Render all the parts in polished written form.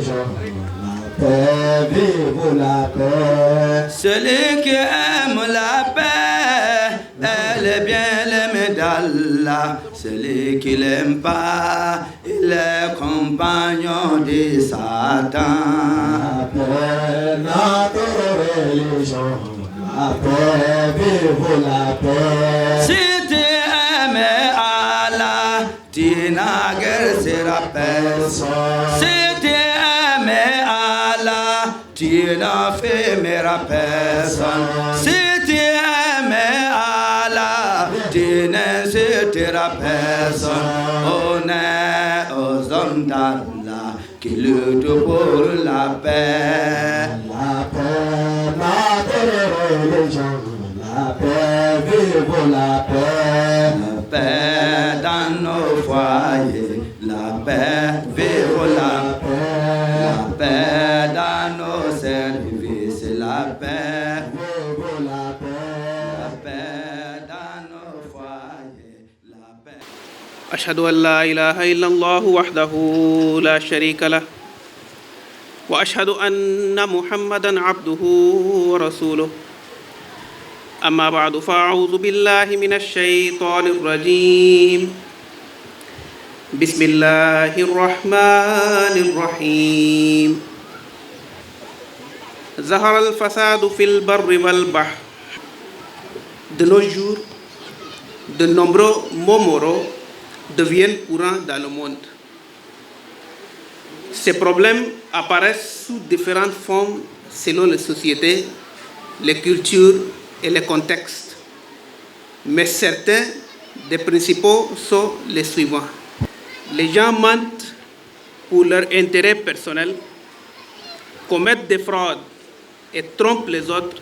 religion. La paix, vive la paix. Celui qui aime la paix, elle est bien l'aimée d'Allah. Celui qui l'aime pas, il est compagnon de Satan. La paix, notre religion. La paix, vive la paix. Si tu aimes Allah, tu n'as guère sera personne. Si tu aimes Allah, tu n'enfermeras personne. Si tu aimes Allah, tu n'insulteras personne. Honneur aux hommes d'Allah qui luttent pour la paix. La paix, notre religion. La paix, vive la paix. La paix dans nos foyers, la paix, vive la paix. La paix dans nos services, la paix, Vive la paix. la paix dans nos foyers, la paix. أشهد أن لا إله إلا الله وحده لا شريك له وأشهد أن محمدًا عبده ورسوله أما بعد فأعوذ بالله من الشيطان الرجيم بسم الله الرحمن الرحيم ظهر الفساد في البر والبحر. De nos jours, de nombreux mots moraux deviennent courants dans le monde. Ces problèmes apparaissent sous différentes formes selon les sociétés, les cultures et les contextes. Mais certains des principaux sont les suivants. Les gens mentent pour leur intérêt personnel, commettent des fraudes et trompent les autres,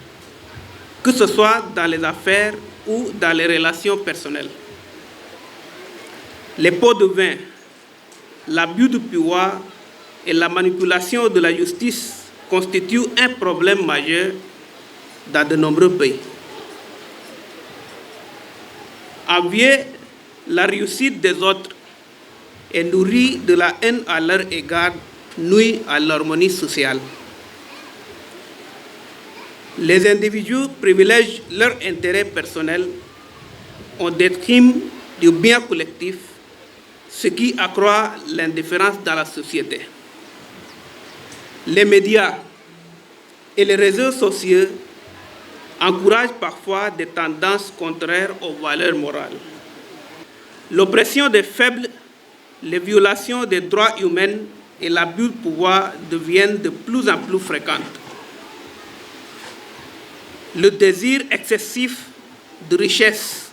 que ce soit dans les affaires ou dans les relations personnelles. Les pots de vin, l'abus de pouvoir et la manipulation de la justice constituent un problème majeur dans de nombreux pays. Envier la réussite des autres et nourrir de la haine à leur égard nuit à l'harmonie sociale. Les individus privilègent leur intérêt personnel au détriment du bien collectif, ce qui accroît l'indifférence dans la société. Les médias et les réseaux sociaux encouragent parfois des tendances contraires aux valeurs morales. L'oppression des faibles, les violations des droits humains et l'abus de pouvoir deviennent de plus en plus fréquentes. Le désir excessif de richesse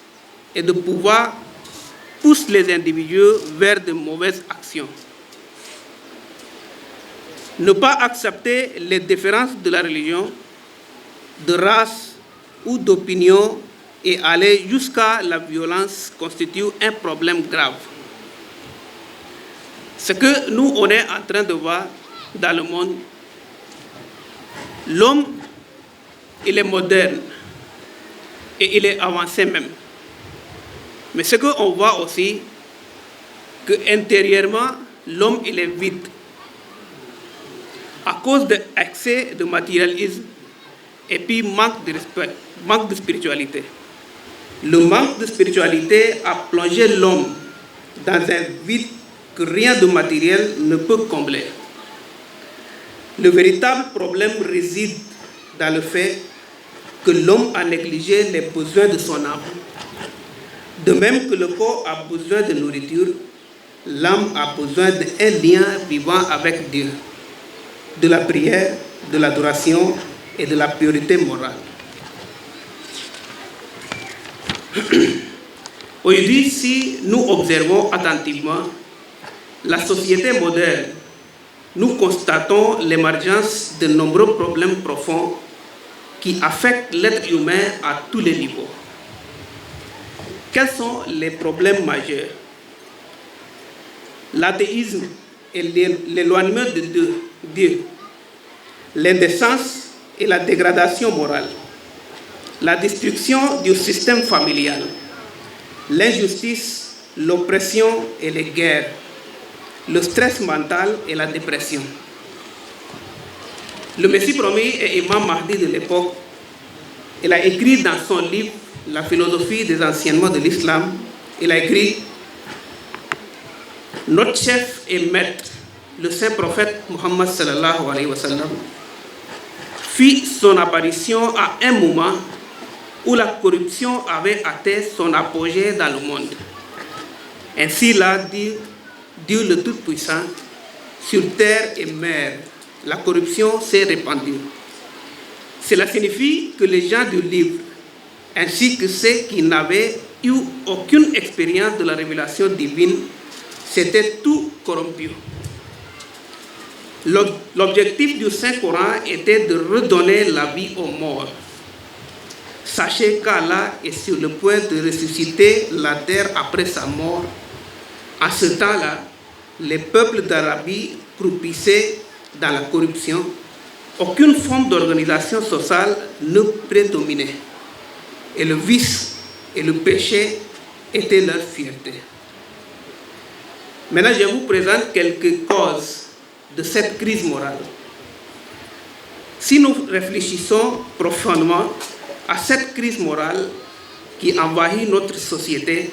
et de pouvoir pousse les individus vers de mauvaises actions. Ne pas accepter les différences de la religion, de race ou d'opinion et aller jusqu'à la violence constitue un problème grave. Ce que nous, on est en train de voir dans le monde, l'homme, il est moderne et il est avancé même. Mais ce qu'on voit aussi, que intérieurement, l'homme, il est vide. À cause de l'excès de matérialisme et puis manque de respect, manque de spiritualité. Le manque de spiritualité a plongé l'homme dans un vide que rien de matériel ne peut combler. Le véritable problème réside dans le fait que l'homme a négligé les besoins de son âme. De même que le corps a besoin de nourriture, l'âme a besoin d'un lien vivant avec Dieu, de la prière, de l'adoration et de la purité morale. Aujourd'hui, si nous observons attentivement la société moderne, nous constatons l'émergence de nombreux problèmes profonds qui affectent l'être humain à tous les niveaux. Quels sont les problèmes majeurs? L'athéisme et l'éloignement de Dieu, l'indécence et la dégradation morale, la destruction du système familial, l'injustice, l'oppression et les guerres, le stress mental et la dépression. Le Messie promis et Imam Mahdi de l'époque, il a écrit dans son livre La philosophie des enseignements de l'islam, il a écrit: notre chef et maître, le saint prophète Muhammad sallallahu alayhi wa sallam, fit son apparition à un moment où la corruption avait atteint son apogée dans le monde. Ainsi l'a dit Dieu le Tout-Puissant: sur terre et mer, la corruption s'est répandue. Cela signifie que les gens du livre, ainsi que ceux qui n'avaient eu aucune expérience de la révélation divine, s'étaient tout corrompus. L'objectif du Saint-Coran était de redonner la vie aux morts. Sachez qu'Allah est sur le point de ressusciter la terre après sa mort. En ce temps-là, les peuples d'Arabie croupissaient dans la corruption. Aucune forme d'organisation sociale ne prédominait. Et le vice et le péché étaient leur fierté. Maintenant, je vous présente quelques causes de cette crise morale. Si nous réfléchissons profondément à cette crise morale qui envahit notre société,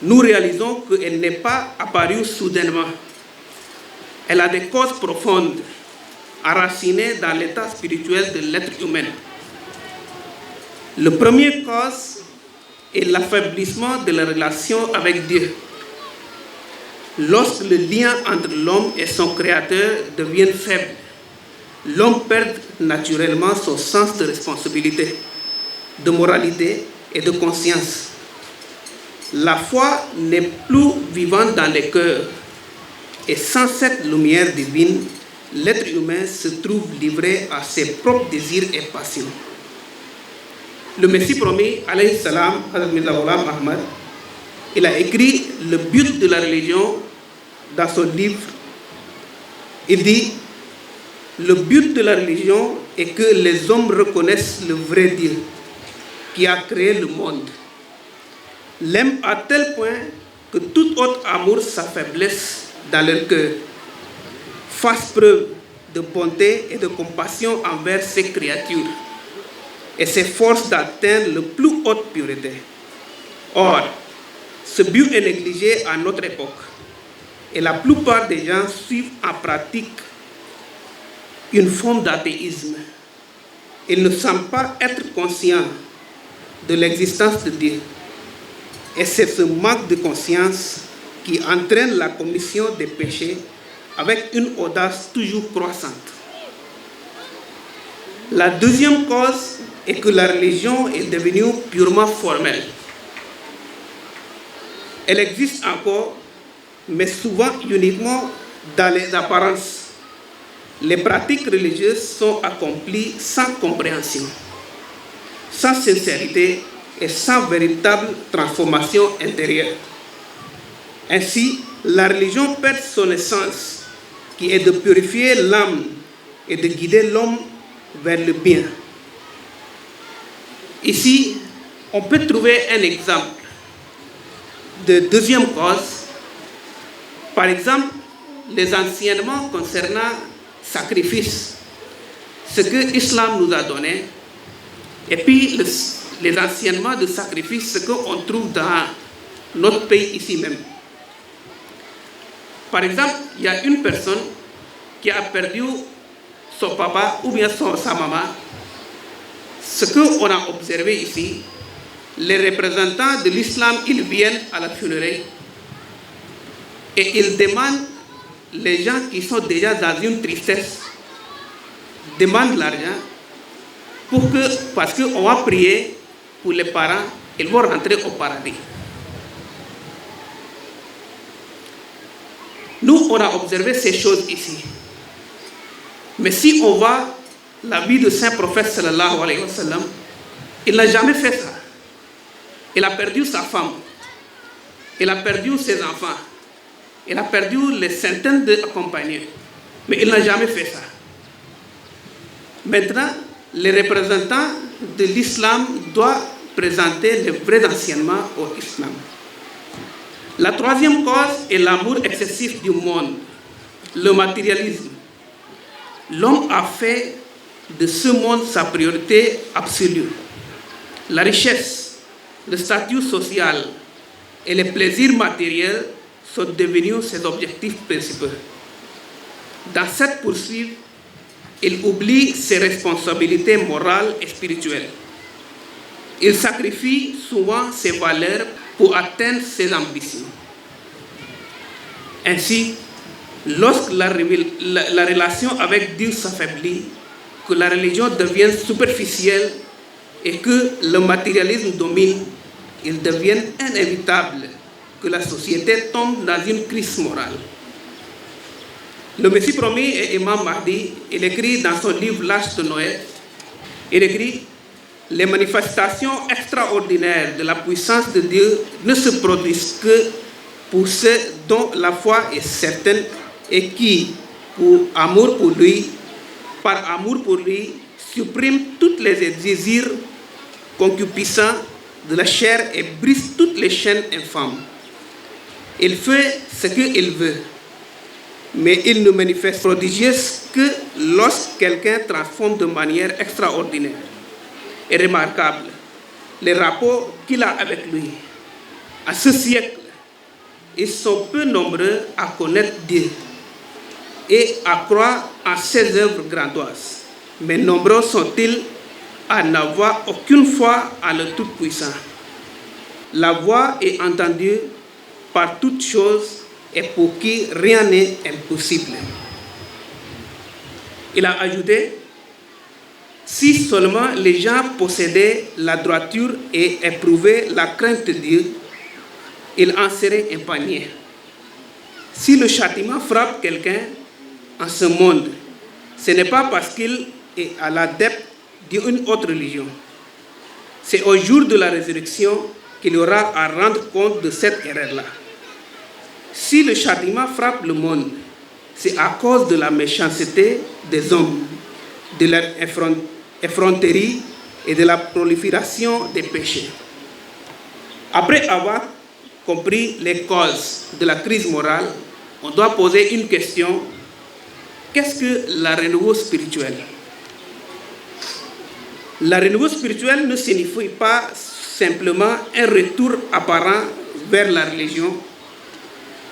nous réalisons qu'elle n'est pas apparue soudainement. Elle a des causes profondes, enracinées dans l'état spirituel de l'être humain. La première cause est l'affaiblissement de la relation avec Dieu. Lorsque le lien entre l'homme et son créateur devient faible, l'homme perd naturellement son sens de responsabilité, de moralité et de conscience. La foi n'est plus vivante dans les cœurs, et sans cette lumière divine, l'être humain se trouve livré à ses propres désirs et passions. Le Messie promis, alayhi salam, Muhammad, il a écrit le but de la religion dans son livre. Il dit: le but de la religion est que les hommes reconnaissent le vrai Dieu qui a créé le monde, l'aiment à tel point que tout autre amour s'affaiblisse dans leur cœur, fassent preuve de bonté et de compassion envers ses créatures et s'efforcent d'atteindre la plus haute pureté. Or, ce but est négligé à notre époque et la plupart des gens suivent en pratique une forme d'athéisme. Ils ne semblent pas être conscients de l'existence de Dieu. Et c'est ce manque de conscience qui entraîne la commission des péchés avec une audace toujours croissante. La deuxième cause est que la religion est devenue purement formelle. Elle existe encore, mais souvent uniquement dans les apparences. Les pratiques religieuses sont accomplies sans compréhension, sans sincérité et sans véritable transformation intérieure. Ainsi, la religion perd son essence, qui est de purifier l'âme et de guider l'homme vers le bien. Ici, on peut trouver un exemple de deuxième cause. Par exemple, les enseignements concernant sacrifice, ce que l'islam nous a donné, et puis les enseignements de sacrifice, ce qu'on trouve dans notre pays ici même. Par exemple, il y a une personne qui a perdu son papa ou bien sa maman. Ce qu'on a observé ici, les représentants de l'islam, ils viennent à la funéraille et ils demandent, les gens qui sont déjà dans une tristesse, demandent l'argent parce qu'on va prier pour les parents, ils vont rentrer au paradis. Nous, on a observé ces choses ici. Mais si on voit la vie de saint prophète sallallahu alayhi wa sallam, il n'a jamais fait ça. Il a perdu sa femme, il a perdu ses enfants, il a perdu les centaines d'accompagnés, mais il n'a jamais fait ça. Maintenant, les représentants de l'islam doivent présenter les vrais enseignements au islam. La troisième cause est l'amour excessif du monde, le matérialisme. l'homme a fait de ce monde sa priorité absolue. La richesse, le statut social et les plaisirs matériels sont devenus ses objectifs principaux. Dans cette poursuite, il oublie ses responsabilités morales et spirituelles. Il sacrifie souvent ses valeurs pour atteindre ses ambitions. Ainsi, lorsque la relation avec Dieu s'affaiblit, que la religion devient superficielle et que le matérialisme domine, il devient inévitable que la société tombe dans une crise morale. Le Messie promis est Imam Mahdi. Il écrit dans son livre L'Arche de Noé, il écrit: les manifestations extraordinaires de la puissance de Dieu ne se produisent que pour ceux dont la foi est certaine et qui, par amour pour lui, suppriment tous les désirs concupiscents de la chair et brisent toutes les chaînes infâmes. Il fait ce qu'il veut, mais il ne manifeste prodigieuse que lorsque quelqu'un transforme de manière extraordinaire et remarquable les rapports qu'il a avec lui. À ce siècle, ils sont peu nombreux à connaître Dieu et à croire en ses œuvres grandioses, mais nombreux sont-ils à n'avoir aucune foi en le Tout-Puissant. La voix est entendue par toutes choses et pour qui rien n'est impossible. Il a ajouté: si seulement les gens possédaient la droiture et éprouvaient la crainte de Dieu, ils en seraient épargnés. Si le châtiment frappe quelqu'un en ce monde, ce n'est pas parce qu'il est à l'adepte d'une autre religion. C'est au jour de la résurrection qu'il aura à rendre compte de cette erreur-là. Si le châtiment frappe le monde, c'est à cause de la méchanceté des hommes, de leur effronterie et de la prolifération des péchés. Après avoir compris les causes de la crise morale, on doit poser une question: qu'est-ce que la renouveau spirituel? La renouveau spirituel ne signifie pas simplement un retour apparent vers la religion,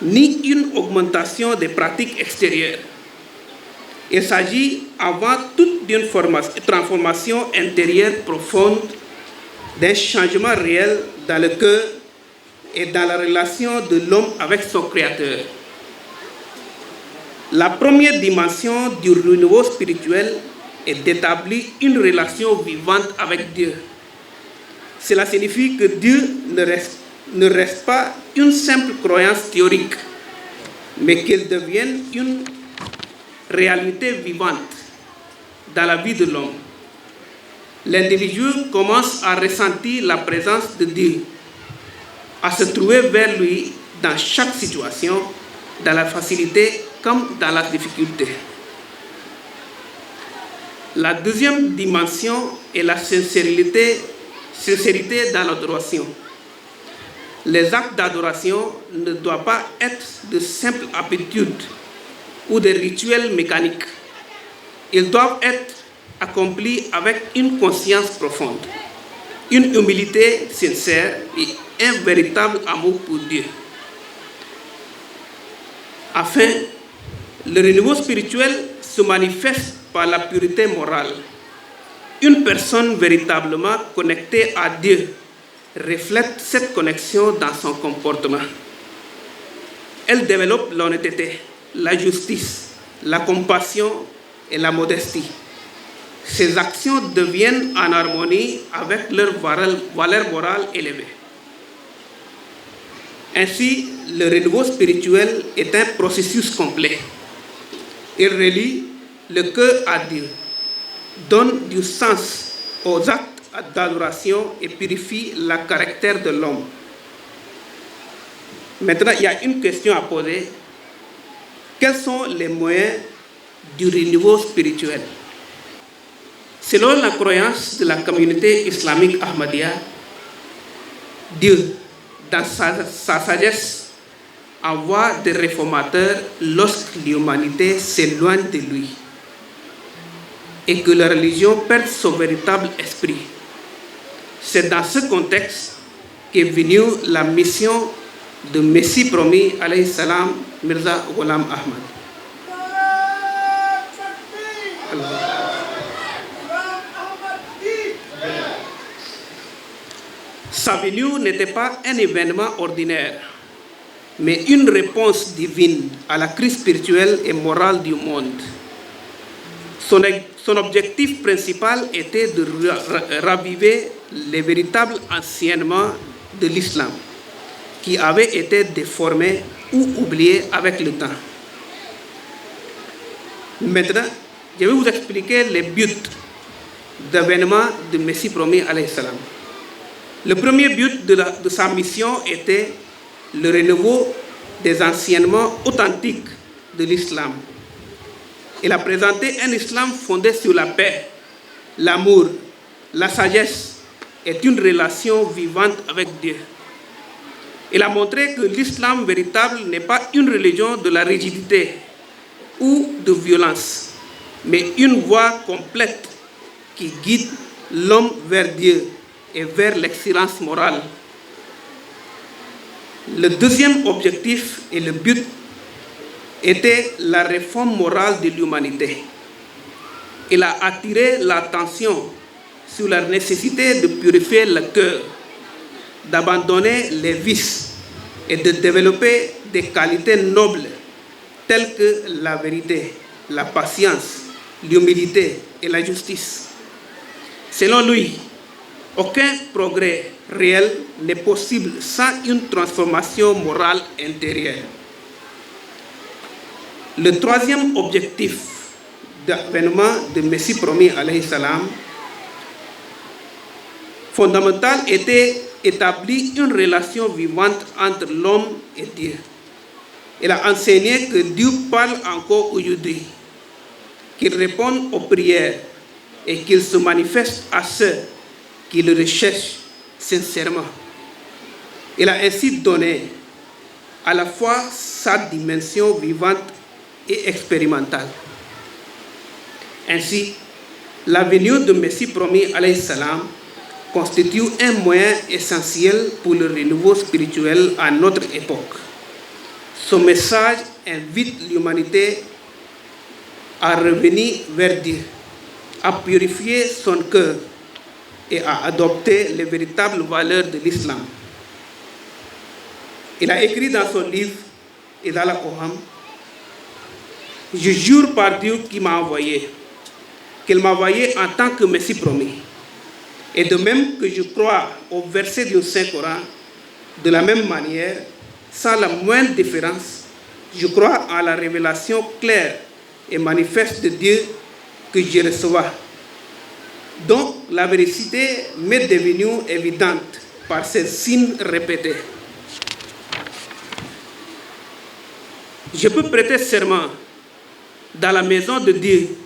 ni une augmentation des pratiques extérieures. Il s'agit avant tout d'une transformation intérieure profonde, d'un changement réel dans le cœur et dans la relation de l'homme avec son Créateur. La première dimension du renouveau spirituel est d'établir une relation vivante avec Dieu. Cela signifie que Dieu ne reste pas une simple croyance théorique, mais qu'il devienne une réalité vivante dans la vie de l'homme. L'individu commence à ressentir la présence de Dieu, à se trouver vers lui dans chaque situation, dans la facilité comme dans la difficulté. La deuxième dimension est la sincérité dans l'adoration. Les actes d'adoration ne doivent pas être de simples habitudes ou des rituels mécaniques. Ils doivent être accomplis avec une conscience profonde, une humilité sincère et un véritable amour pour Dieu. Enfin, le renouveau spirituel se manifeste par la pureté morale. Une personne véritablement connectée à Dieu reflète cette connexion dans son comportement. Elle développe l'honnêteté, la justice, la compassion et la modestie. Ses actions deviennent en harmonie avec leur valeur morale élevée. Ainsi, le renouveau spirituel est un processus complet. Il relie le cœur à Dieu, donne du sens aux actes d'adoration et purifie le caractère de l'homme. Maintenant, il y a une question à poser. Quels sont les moyens du renouveau spirituel? Selon la croyance de la communauté islamique Ahmadiyya, Dieu, dans sa sagesse, envoie des réformateurs lorsque l'humanité s'éloigne de lui. et que la religion perde son véritable esprit. C'est dans ce contexte qu'est venue la mission de Messie promis, alayhi salam, Mirza Ghulam Ahmad. Sa venue n'était pas un événement ordinaire, mais une réponse divine à la crise spirituelle et morale du monde. Son objectif principal était de raviver les véritables enseignements de l'islam, qui avaient été déformés ou oubliés avec le temps. Maintenant, je vais vous expliquer les buts d'avènement de Messie promis, alayhi salam. Le premier but de sa mission était le renouveau des enseignements authentiques de l'islam. Il a présenté un islam fondé sur la paix, l'amour, la sagesse et une relation vivante avec Dieu. Il a montré que l'islam véritable n'est pas une religion de la rigidité ou de violence, mais une voie complète qui guide l'homme vers Dieu et vers l'excellence morale. Le deuxième objectif et le but était la réforme morale de l'humanité. Il a attiré l'attention sur la nécessité de purifier le cœur, d'abandonner les vices et de développer des qualités nobles telles que la vérité, la patience, l'humilité et la justice. Selon lui, aucun progrès réel n'est possible sans une transformation morale intérieure. Le troisième objectif d'avènement de Messie promis, alayhi salam, fondamental, était établir une relation vivante entre l'homme et Dieu. Il a enseigné que Dieu parle encore aujourd'hui, qu'il répond aux prières et qu'il se manifeste à ceux qui le recherchent sincèrement. Il a ainsi donné à la fois sa dimension vivante et expérimentale. Ainsi, la venue de Messie promis, alayhi salam, constitue un moyen essentiel pour le renouveau spirituel à notre époque. Son message invite l'humanité à revenir vers Dieu, à purifier son cœur et à adopter les véritables valeurs de l'islam. Il a écrit dans son livre Idal Koham: je jure par Dieu qui m'a envoyé, qu'il m'a envoyé en tant que Messie promis. Et de même que je crois au verset du Saint-Coran, de la même manière, sans la moindre différence, je crois à la révélation claire et manifeste de Dieu que je reçois. Donc la vérité m'est devenue évidente par ces signes répétés. Je peux prêter serment dans la maison de Dieu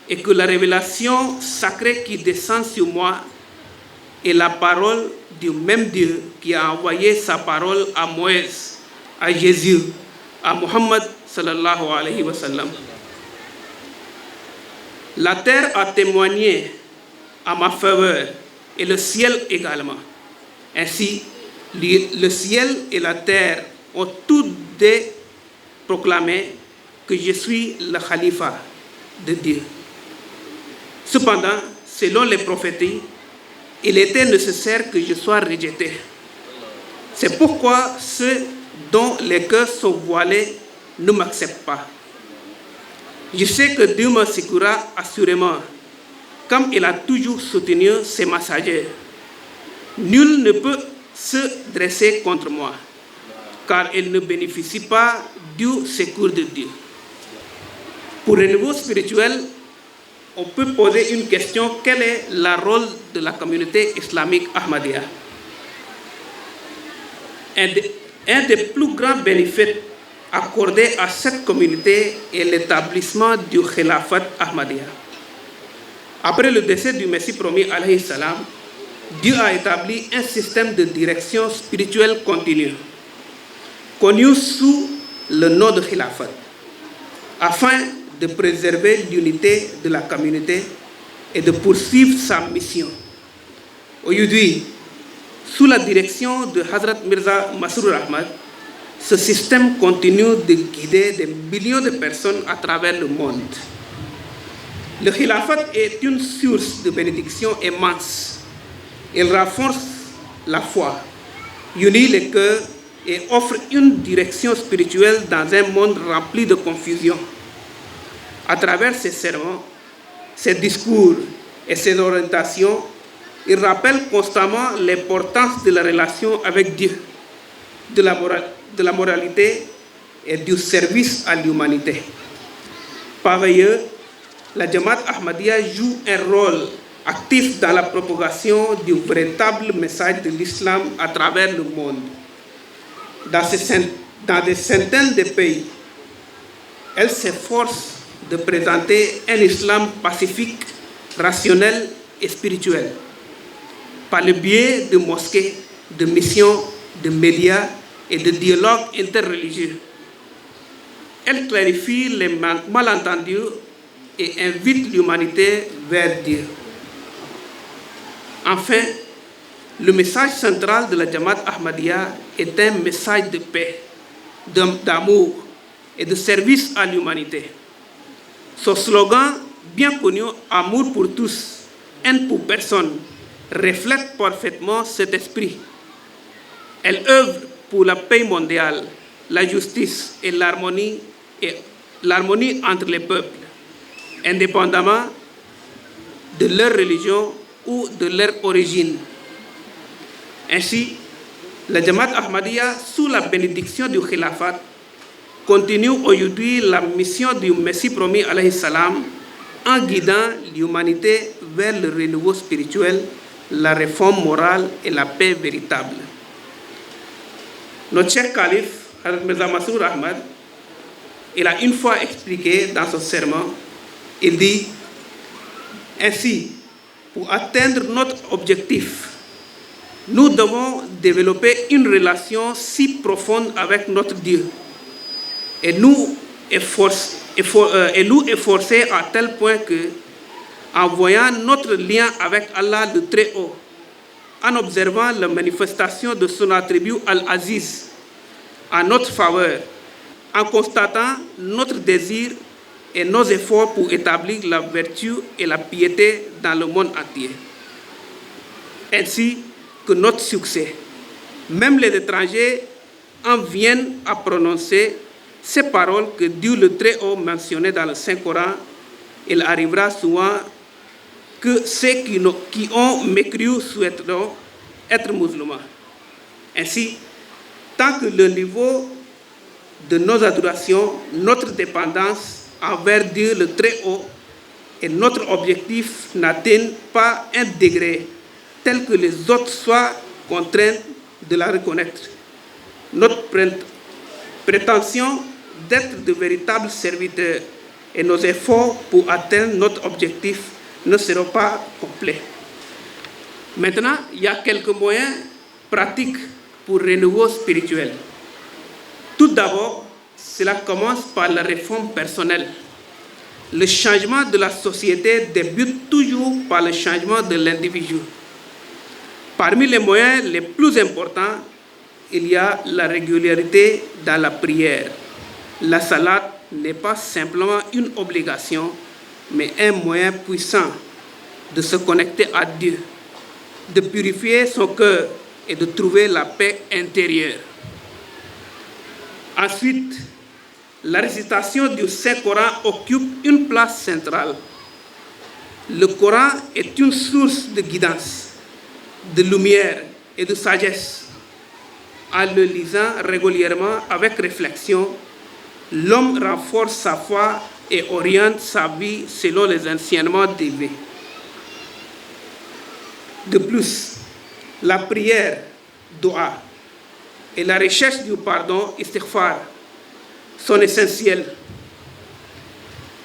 et que la révélation sacrée qui descend sur moi est la parole du même Dieu qui a envoyé sa parole à Moïse, à Jésus, à Muhammad sallallahu alayhi wa sallam. La terre a témoigné à ma faveur et le ciel également. Ainsi, le ciel et la terre ont tous deux proclamé que je suis le khalifa de Dieu. Cependant, selon les prophéties, il était nécessaire que je sois rejeté. C'est pourquoi ceux dont les cœurs sont voilés ne m'acceptent pas. Je sais que Dieu me secourra assurément, comme il a toujours soutenu ses messagers. Nul ne peut se dresser contre moi, car il ne bénéficie pas du secours de Dieu. Pour le niveau spirituel, on peut poser une question: quel est le rôle de la communauté islamique Ahmadiyya? Un des plus grands bénéfices accordés à cette communauté est l'établissement du Khilafat Ahmadiyya. Après le décès du Messie promis, alayhi salam, Dieu a établi un système de direction spirituelle continue, connu sous le nom de Khilafat, afin de préserver l'unité de la communauté et de poursuivre sa mission. Aujourd'hui, sous la direction de Hazrat Mirza Masroor Ahmad, ce système continue de guider des millions de personnes à travers le monde. Le khilafat est une source de bénédiction immense. Il renforce la foi, unit les cœurs et offre une direction spirituelle dans un monde rempli de confusion. À travers ses sermons, ses discours et ses orientations, il rappelle constamment l'importance de la relation avec Dieu, de la moralité et du service à l'humanité. Par ailleurs, la Jamaat Ahmadiyya joue un rôle actif dans la propagation du véritable message de l'islam à travers le monde. Dans des centaines de pays, elle s'efforce de présenter un islam pacifique, rationnel et spirituel, par le biais de mosquées, de missions, de médias et de dialogues interreligieux. Elle clarifie les malentendus et invite l'humanité vers Dieu. Enfin, le message central de la Jamaat Ahmadiyya est un message de paix, d'amour et de service à l'humanité. Son slogan, bien connu, « Amour pour tous, haine pour personne », reflète parfaitement cet esprit. Elle œuvre pour la paix mondiale, la justice et l'harmonie entre les peuples, indépendamment de leur religion ou de leur origine. Ainsi, la Jamaat Ahmadiyya, sous la bénédiction du Khilafat, continue aujourd'hui la mission du Messie promis alayhi salam en guidant l'humanité vers le renouveau spirituel, la réforme morale et la paix véritable. Notre cher calife, Hazrat Mirza Masroor Ahmad, il a une fois expliqué dans son sermon, il dit ainsi, pour atteindre notre objectif, nous devons développer une relation si profonde avec notre Dieu et nous efforcer à tel point que, en voyant notre lien avec Allah le Très-Haut, en observant la manifestation de son attribut Al-Aziz en notre faveur, en constatant notre désir et nos efforts pour établir la vertu et la piété dans le monde entier. Ainsi que notre succès. Même les étrangers en viennent à prononcer ces paroles que Dieu le Très-Haut mentionnait dans le Saint-Coran. Il arrivera souvent que ceux qui ont mécru souhaiteront être musulmans. Ainsi, tant que le niveau de nos adorations, notre dépendance envers Dieu le Très-Haut et notre objectif n'atteignent pas un degré tel que les autres soient contraints de la reconnaître, notre prétention d'être de véritables serviteurs et nos efforts pour atteindre notre objectif ne seront pas complets. Maintenant, il y a quelques moyens pratiques pour renouveau spirituel. Tout d'abord, cela commence par la réforme personnelle. Le changement de la société débute toujours par le changement de l'individu. Parmi les moyens les plus importants, il y a la régularité dans la prière. La salade n'est pas simplement une obligation, mais un moyen puissant de se connecter à Dieu, de purifier son cœur et de trouver la paix intérieure. Ensuite, la récitation du Saint-Coran occupe une place centrale. Le Coran est une source de guidance, de lumière et de sagesse. En le lisant régulièrement avec réflexion, l'homme renforce sa foi et oriente sa vie selon les enseignements divins. De plus, la prière, dua, et la recherche du pardon, istighfar, sont essentielles.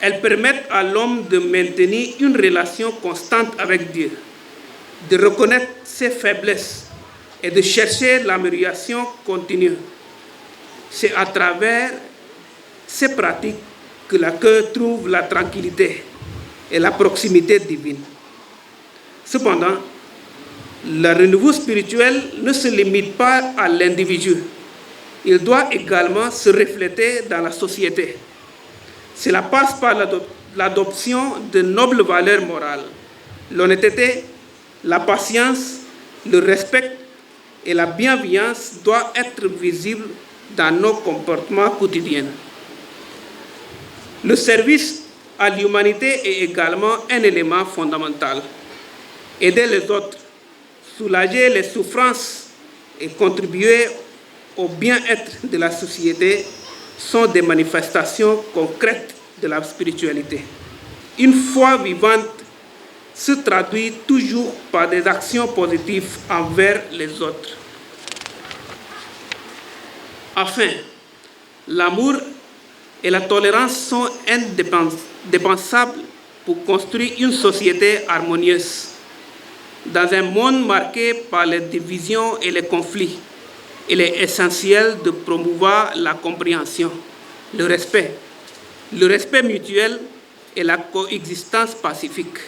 Elles permettent à l'homme de maintenir une relation constante avec Dieu, de reconnaître ses faiblesses et de chercher l'amélioration continue. C'est à travers ces pratiques que le cœur trouve la tranquillité et la proximité divine. Cependant, le renouveau spirituel ne se limite pas à l'individu. Il doit également se refléter dans la société. Cela passe par l'adoption de nobles valeurs morales. L'honnêteté, la patience, le respect et la bienveillance doivent être visibles dans nos comportements quotidiens. Le service à l'humanité est également un élément fondamental. Aider les autres, soulager les souffrances et contribuer au bien-être de la société sont des manifestations concrètes de la spiritualité. Une foi vivante se traduit toujours par des actions positives envers les autres. Enfin, l'amour et la tolérance sont indispensables pour construire une société harmonieuse. Dans un monde marqué par les divisions et les conflits, il est essentiel de promouvoir la compréhension, le respect mutuel et la coexistence pacifique.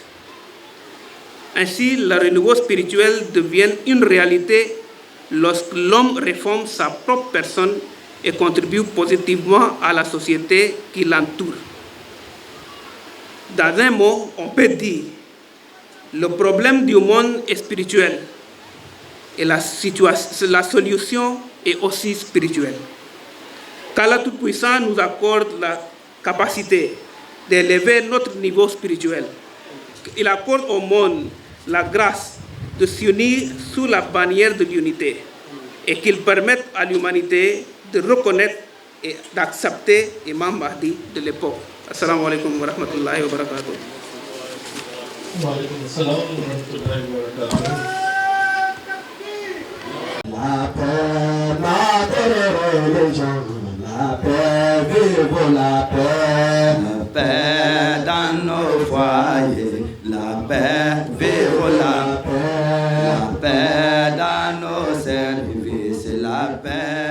Ainsi, le renouveau spirituel devient une réalité lorsque l'homme réforme sa propre personne et contribue positivement à la société qui l'entoure. Dans un mot, on peut dire le problème du monde est spirituel et la solution est aussi spirituelle. Qu'Allah Tout-Puissant nous accorde la capacité d'élever notre niveau spirituel. Il accorde au monde la grâce de s'unir sous la bannière de l'unité et qu'il permette à l'humanité de reconnaître et d'accepter Imam Mahdi de l'époque. Assalamu alaikum wa rahmatullahi wa barakatuh. Wa alaikum assalam wa rahmatullahi wa barakatuh. La paix, madre religion, la paix, vive la paix. La paix dans nos foyers, la paix, vive la paix. La paix dans nos services, la paix.